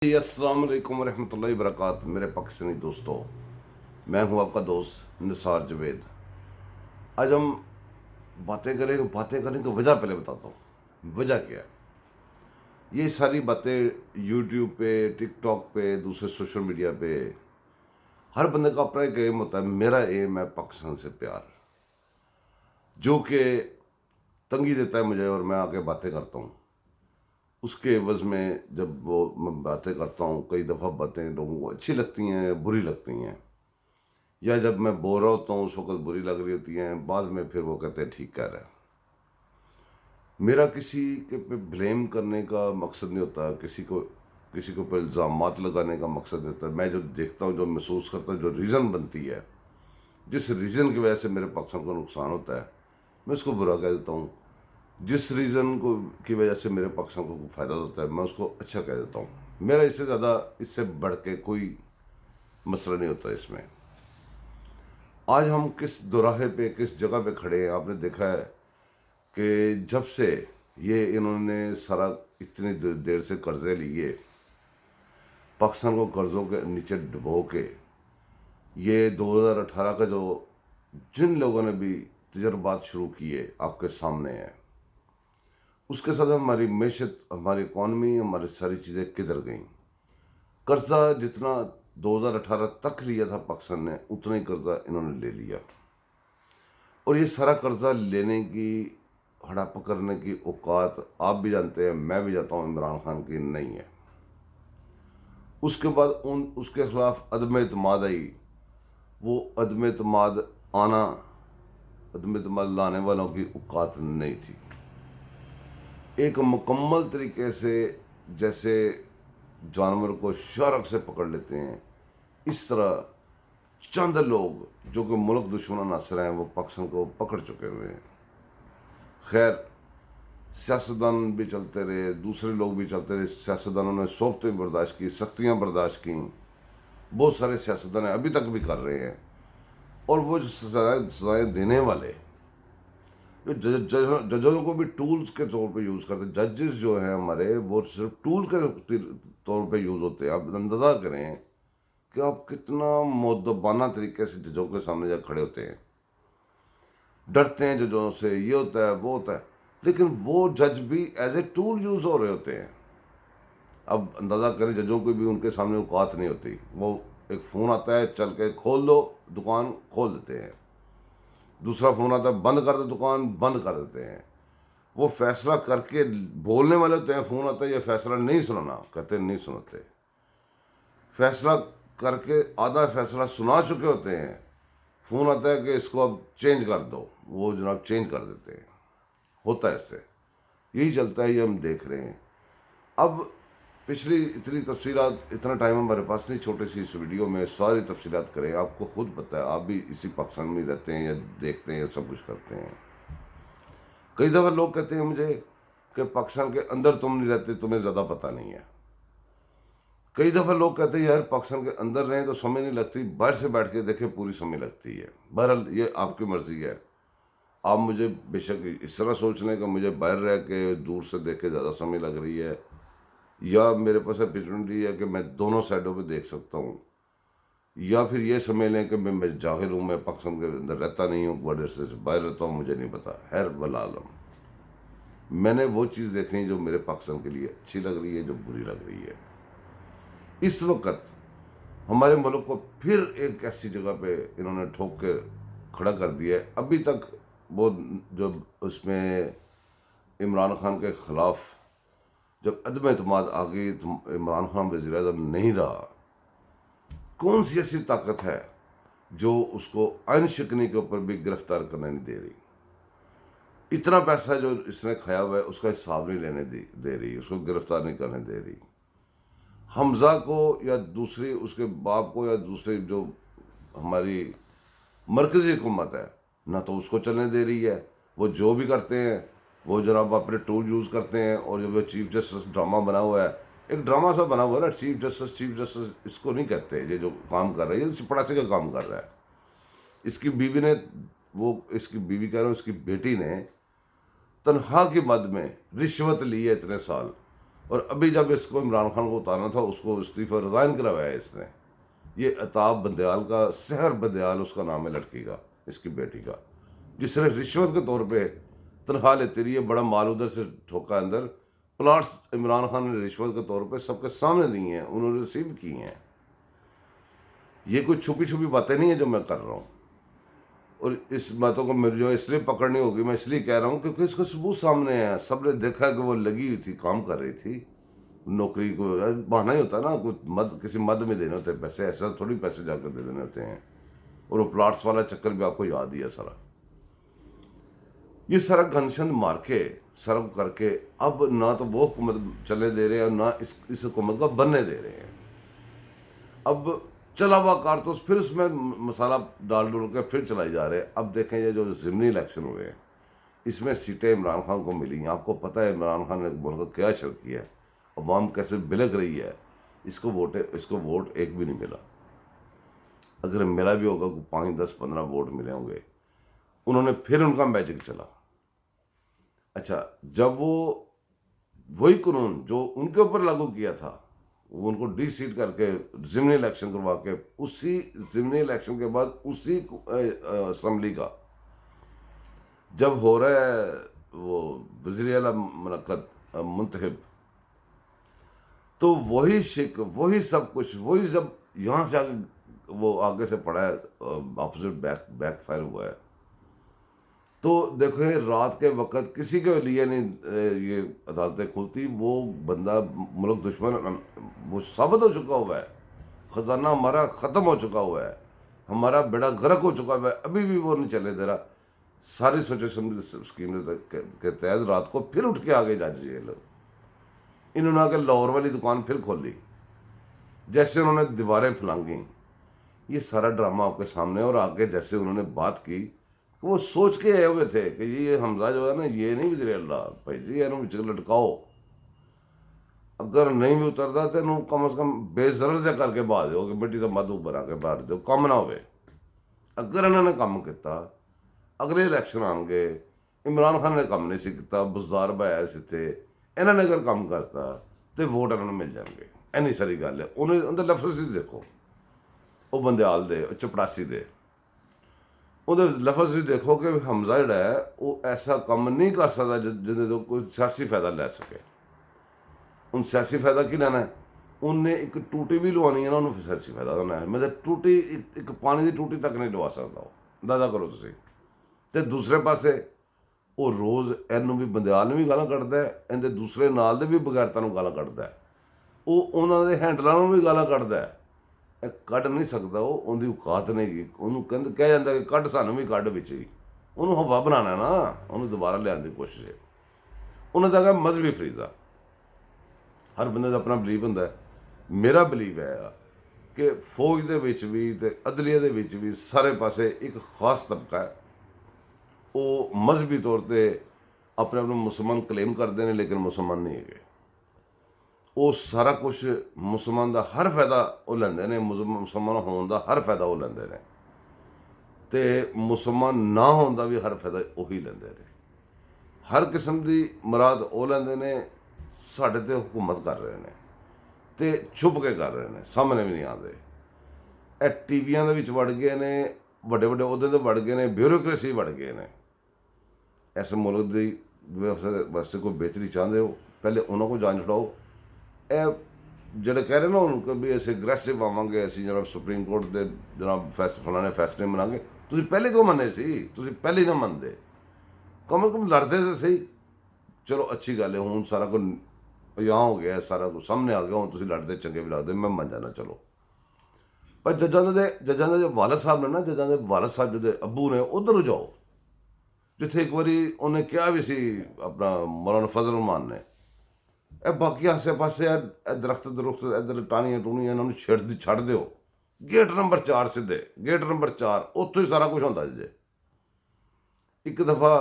السلام علیکم ورحمۃ اللہ وبرکاتہ میرے پاکستانی دوستوں، میں ہوں آپ کا دوست نثار جوید۔ آج ہم باتیں کرنے کی وجہ پہلے بتاتا ہوں۔ وجہ کیا ہے؟ یہ ساری باتیں یوٹیوب پہ، ٹک ٹاک پہ، دوسرے سوشل میڈیا پہ، ہر بندے کا اپنا ایک ایم ہوتا ہے۔ میرا ایم ہے پاکستان سے پیار، جو کہ تنگی دیتا ہے مجھے اور میں آ کے باتیں کرتا ہوں۔ اس کے عوض میں جب میں باتیں کرتا ہوں، کئی دفعہ باتیں لوگوں کو اچھی لگتی ہیں، بری لگتی ہیں، یا جب میں بول رہا ہوتا ہوں اس وقت بری لگ رہی ہوتی ہیں، بعد میں پھر وہ کہتے ہیں ٹھیک کہہ رہا ہے۔ میرا کسی کے پہ بلیم کرنے کا مقصد نہیں ہوتا، کسی کو پہ الزامات لگانے کا مقصد نہیں ہوتا۔ میں جو دیکھتا ہوں، جو محسوس کرتا ہوں، جو ریزن بنتی ہے، جس ریزن کی وجہ سے میرے پاکستان کو نقصان ہوتا ہے، میں اس کو برا کہہ دیتا ہوں۔ جس ریزن کی وجہ سے میرے پاکستان کو فائدہ ہوتا ہے، میں اس کو اچھا کہہ دیتا ہوں۔ میرا اس سے زیادہ، اس سے بڑھ کے کوئی مسئلہ نہیں ہوتا اس میں۔ آج ہم کس دوراہے پہ، کس جگہ پہ کھڑے ہیں؟ آپ نے دیکھا ہے کہ جب سے انہوں نے سارا اتنی دیر سے قرضے لیے، پاکستان کو قرضوں کے نیچے ڈبو کے، یہ 2018 کا جو جن لوگوں نے بھی تجربات شروع کیے آپ کے سامنے ہیں، اس کے ساتھ ہماری معیشت، ہماری اکانومی، ہماری ساری چیزیں کدھر گئیں۔ قرضہ جتنا 2018 تک لیا تھا پاکستان نے، اتنا ہی قرضہ انہوں نے لے لیا، اور یہ سارا قرضہ لینے کی، ہڑپ کرنے کی اوقات آپ بھی جانتے ہیں، میں بھی جانتا ہوں، عمران خان کی نہیں ہے۔ اس کے بعد اس کے خلاف عدم اعتماد آئی۔ وہ عدم اعتماد لانے والوں کی اوقات نہیں تھی۔ ایک مکمل طریقے سے جیسے جانور کو شارک سے پکڑ لیتے ہیں، اس طرح چند لوگ جو کہ ملک دشمن عناصر ہیں، وہ پاکستان کو پکڑ چکے ہوئے ہیں۔ خیر، سیاستدان بھی چلتے رہے، دوسرے لوگ بھی چلتے رہے، سیاستدانوں نے صحبتیں برداشت کی، سختیاں برداشت کیں، بہت سارے سیاستدان ابھی تک بھی کر رہے ہیں۔ اور وہ جو سزائیں دینے والے، ججوں کو بھی ٹولز کے طور پہ یوز کرتے ہیں۔ ججز جو ہیں ہمارے، وہ صرف ٹول کے طور پہ یوز ہوتے ہیں۔ آپ اندازہ کریں کہ آپ کتنا مؤدبانہ طریقے سے ججوں کے سامنے جا کھڑے ہوتے ہیں، ڈرتے ہیں ججوں سے، یہ ہوتا ہے، وہ ہوتا ہے، لیکن وہ جج بھی ایز اے ٹول یوز ہو رہے ہوتے ہیں۔ اب اندازہ کریں، ججوں کو بھی ان کے سامنے اوقات نہیں ہوتی۔ وہ ایک فون آتا ہے، چل کے کھول دو دکان، کھول دیتے ہیں۔ دوسرا فون آتا ہے، بند کر دو دکان، بند کر دیتے ہیں۔ وہ فیصلہ کر کے بولنے والے ہوتے ہیں، فون آتا ہے یہ فیصلہ نہیں سنانا، کہتے ہیں نہیں سناتے۔ فیصلہ کر کے آدھا فیصلہ سنا چکے ہوتے ہیں، فون آتا ہے کہ اس کو اب چینج کر دو، وہ جناب چینج کر دیتے ہیں۔ ہوتا ہے اس سے، یہی چلتا ہے، یہ ہم دیکھ رہے ہیں۔ اب پچھلی اتنی تفصیلات، اتنا ٹائم ہمارے پاس نہیں چھوٹے سی اس ویڈیو میں ساری تفصیلات کریں۔ آپ کو خود پتہ ہے، آپ بھی اسی پاکستان میں رہتے ہیں، یا دیکھتے ہیں، یا سب کچھ کرتے ہیں۔ کئی دفعہ لوگ کہتے ہیں مجھے کہ پاکستان کے اندر تم نہیں رہتے، تمہیں زیادہ پتہ نہیں ہے۔ کئی دفعہ لوگ کہتے ہیں یار پاکستان کے اندر رہیں تو سمجھ نہیں لگتی، باہر سے بیٹھ کے دیکھیں پوری سمجھ لگتی ہے۔ بہرحال یہ آپ کی مرضی ہے، آپ مجھے بے شک اس طرح سوچ لیں کہ مجھے باہر رہ کے دور سے دیکھ کے زیادہ سمجھ لگ رہی ہے، یا میرے پاس اپرچونٹی ہے کہ میں دونوں سائڈوں پہ دیکھ سکتا ہوں، یا پھر یہ سمجھ لیں کہ میں جاہل ہوں، میں پاکستان کے اندر رہتا نہیں ہوں، بارڈر سے باہر رہتا ہوں، مجھے نہیں پتا۔ خیر والعالم، میں نے وہ چیز دیکھنی جو میرے پاکستان کے لیے اچھی لگ رہی ہے، جو بری لگ رہی ہے۔ اس وقت ہمارے ملک کو پھر ایک ایسی جگہ پہ انہوں نے ٹھوک کے کھڑا کر دیا ہے۔ ابھی تک وہ جب اس میں عمران خان کے خلاف جب عدم اعتماد آ گئی تو عمران خان وزیر اعظم نہیں رہا، کون سی ایسی طاقت ہے جو اس کو عین شکنی کے اوپر بھی گرفتار کرنے نہیں دے رہی؟ اتنا پیسہ جو اس نے کھایا ہوا ہے، اس کا حساب نہیں لینے دے رہی، اس کو گرفتار نہیں کرنے دے رہی۔ حمزہ کو یا دوسری اس کے باپ کو یا دوسرے جو ہماری مرکزی حکومت ہے، نہ تو اس کو چلنے دے رہی ہے۔ وہ جو بھی کرتے ہیں، وہ جناب اپنے ٹول یوز کرتے ہیں، اور جو چیف جسٹس ڈرامہ بنا ہوا ہے، ایک ڈرامہ سا بنا ہوا ہے نا، چیف جسٹس اس کو نہیں کہتے۔ یہ جو کام کر رہا ہے، یہ پڑاسی کا کام کر رہا ہے۔ اس کی بیوی نے، اس کی بیوی کہہ رہا ہوں، اس کی بیٹی نے تنخواہ کی مد میں رشوت لی ہے اتنے سال، اور ابھی جب اس کو عمران خان کو اتارنا تھا اس کو استعفی ریزائن کروایا اس نے. یہ عطاب بندیال کا، سحر بندیال اس کا نام ہے لڑکی کا، اس کی بیٹی کا، جس نے رشوت کے طور پہ تنخواہ لیتی رہی ہے. بڑا مال ادھر سے ٹھوکا اندر. پلاٹس عمران خان نے رشوت کے طور پہ سب کے سامنے دی ہیں، انہوں نے ریسیو کی ہیں. یہ کوئی چھپی چھپی باتیں نہیں ہیں جو میں کر رہا ہوں. اور اس باتوں کو میری جو اس لیے پکڑنی ہوگی، میں اس لیے کہہ رہا ہوں کیونکہ اس کا ثبوت سامنے ہے. سب نے دیکھا کہ وہ لگی ہوئی تھی، کام کر رہی تھی. نوکری کو بہانا ہی ہوتا نا، کوئی کسی مد میں دینے ہوتے پیسے، ایسا تھوڑی پیسے جا کر دے دینے ہوتے ہیں. اور وہ پلاٹس والا چکر بھی آپ کو یاد ہی ہے سارا. یہ سارا گھنشن مار کے سرو کر کے اب نہ تو وہ حکومت چلے دے رہے ہیں اور نہ اس حکومت کو بننے دے رہے ہیں. اب چلا ہوا کارتوس پھر اس میں مسالہ ڈال ڈول کے پھر چلائی جا رہے ہیں. اب دیکھیں یہ جو ضمنی الیکشن ہوئے ہیں اس میں سیٹیں عمران خان کو ملی ہیں. آپ کو پتہ ہے عمران خان نے ملک کو کیا شر کیا ہے، عوام کیسے بلک رہی ہے. اس کو ووٹ ایک بھی نہیں ملا. اگر ملا بھی ہوگا کوئی 5 10 15 ووٹ ملے ہوں گے. انہوں نے پھر ان کا میجک چلا. اچھا، جب وہی قانون جو ان کے اوپر لاگو کیا تھا وہ ان کو ڈی سیٹ کر کے ضمنی الیکشن کروا کے، اسی ضمنی الیکشن کے بعد اسی اسمبلی کا جب ہو رہا ہے وہ وزیر اعلیٰ منتخب، تو وہی شک، وہی سب کچھ، وہی جب یہاں سے آگے وہ آگے سے پڑا ہے، اپوزٹ بیک فائر ہوا ہے. تو دیکھیں رات کے وقت کسی کے لیے نہیں یہ عدالتیں کھلتی. وہ بندہ ملک دشمن وہ ثابت ہو چکا ہوا ہے. خزانہ ہمارا ختم ہو چکا ہوا ہے، ہمارا بیڑا غرق ہو چکا ہوا ہے. ابھی بھی وہ نہیں چلے دے رہا. ساری سوچ سمجھ اسکیم کے تحت رات کو پھر اٹھ کے آگے جج یہ لوگ، انہوں نے آ کے لاہور والی دکان پھر کھولی، جیسے انہوں نے دیواریں پھلانگیں. یہ سارا ڈرامہ آپ کے سامنے. اور آگے جیسے انہوں نے بات کی، وہ سوچ کے آئے ہوئے تھے کہ یہ حمزہ جو ہے نا، یہ نہیں وزیر اللہ بھائی جی، یہ لٹکاؤ. اگر نہیں بھی اترتا تو انہوں کم از کم بے ضرر سے کر کے بعد ہو کہ بیٹی تو مدو بنا کے باہر دو، کم نہ ہوئے. اگر انہوں نے کام کیتا، اگلے الیکشن آن گے. عمران خان نے کام نہیں سی کیتا، بزدار بھائی ایسے تھے. انہوں نے اگر کام کرتا تو ووٹ انہوں نے مل جائیں گے. اینی ساری گل ہے. انہیں اندر لفظ ہی دیکھو، وہ بندیال دے، چپڑاسی دے، وہ لفظ بھی دیکھو کہ حمزہ جڑا ہے وہ ایسا کام نہیں کر سکتا جہاں تو کوئی سیاسی فائدہ لے سکے. ان سیاسی فائدہ کی لینا ہے؟ انہیں ایک ٹوٹی بھی لوانی ہے نا، انہوں سیاسی فائدہ ہونا ہے. مطلب ٹوٹی ایک پانی کی ٹوٹی تک نہیں لوا سکتا. وہ اندازہ کرو تسی. تے دوسرے پاسے وہ روز اینوں بھی بندیال نے بھی گالاں کਢدا ہے، اندے دوسرے نال دے بھی بغیرتاں نوں گالاں کਢدا ہے. وہ انہوں دے ہینڈلاں نوں بھی گالاں کਢدا ہے. کਢ نہیں سکتا. وہ ان کی اوقات نہیں گی. انہوں کہہ جاتا کہ کਢ سانوں بھی کਢ بچ ہی. انہوں ہوا بنانا نا، انہوں دوبارہ لیان کی کوشش ہے. انہوں نے کہا مذہبی فریضہ. ہر بندے کا اپنا بلیو ہوتا ہے. میرا بلیو ہے کہ فوج دے وچ بھی تے عدلیہ دے وچ بھی سارے پاسے ایک خاص طبقہ ہے. وہ مذہبی طور پہ اپنے مسلمان کلیم کرتے ہیں لیکن مسلمان نہیں ہے. وہ سارا کچھ مسلمان دا ہر فائدہ وہ لیندے نے، مسلمان ہون دا ہر فائدہ وہ لیندے نے، تے مسلمان نہ ہون دا بھی ہر فائدہ وہی لیندے نے. ہر قسم دی مراد وہ لیندے نے. ساڈے تے حکومت کر رہے ہیں تے چھپ کے کر رہے ہیں، سامنے بھی نہیں آتے. اے ٹی ویاں دے وچ وڑ گئے نے، وڈے وڈے عہدے تے وڑ گئے نے، بیوروکریسی وڑ گئے نے. ایسے ملک دی واسطے کوئی بہتری چاہتے ہو پہلے انہوں کو جان چھڑاؤ. اے جڑے کہہ رہے نا ان کو بھی ایسے اگریسو آواں گے، اسی جناب سپریم کورٹ دے جناب فلانے فیصلے منا گے. تسی پہلے کیوں منے سی؟ تسی پہلے ہی نہ منتے. کم از کم لڑتے تو صحیح. چلو اچھی گل ہے، ہوں سارا کچھ یہاں ہو گیا، سارا کچھ سامنے آ گیا. ہوں تسی لڑتے چنگے بھی لگتے، میں من جانا. چلو پر ججاں دے جو والد صاحب نے نا، ججاں دے والد صاحب جو ابو نے، ادھر جاؤ جتھے ایک باری انہیں کیا بھی سی اپنا مولانا فضل الرحمان نے، اے باقی آسے پاسے درخت ادھر ٹانیاں ٹونیاں انہوں نے چھڑ دیو. گیٹ نمبر 4 سدھے، گیٹ نمبر 4 اتوں ہی سارا کچھ ہوتا جی. ایک دفعہ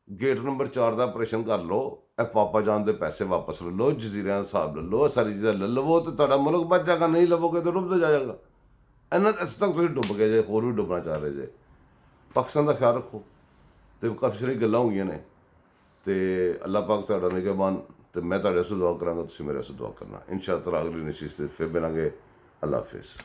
گیٹ نمبر 4 کا آپریشن کر لو، اے پاپا جان دے پیسے واپس لے لو، جزیرے صاحب لے لو، ساری چیزیں لے لو تو تہاڈا ملک بچ جائے گا. نہیں لو گے تو ڈبدا جائے گا. اس تک تھی ڈب گئے جے، ہور بھی ڈبنا چاہ رہے جے. پاکستان کا خیال رکھو. تو کافی ساری گلاں ہوئی نے تے اللہ پاک تہاڈا نگہبان ਤੇ ਮੈਂ ਤੁਹਾਡੇ ਵਾਸਤੇ ਦੁਆ ਕਰਾਂਗਾ, ਤੁਸੀਂ ਮੇਰੇ ਵਾਸਤੇ ਦੁਆ ਕਰਨਾ। ਇਨਸ਼ਾ ਅੱਲਾਹ ਅਗਲੀ ਨਸ਼ਿਸ਼ ਤੇ ਫਿਰ ਮਿਲਾਂਗੇ। ਅੱਲਾ ਹਾਫਿਜ਼।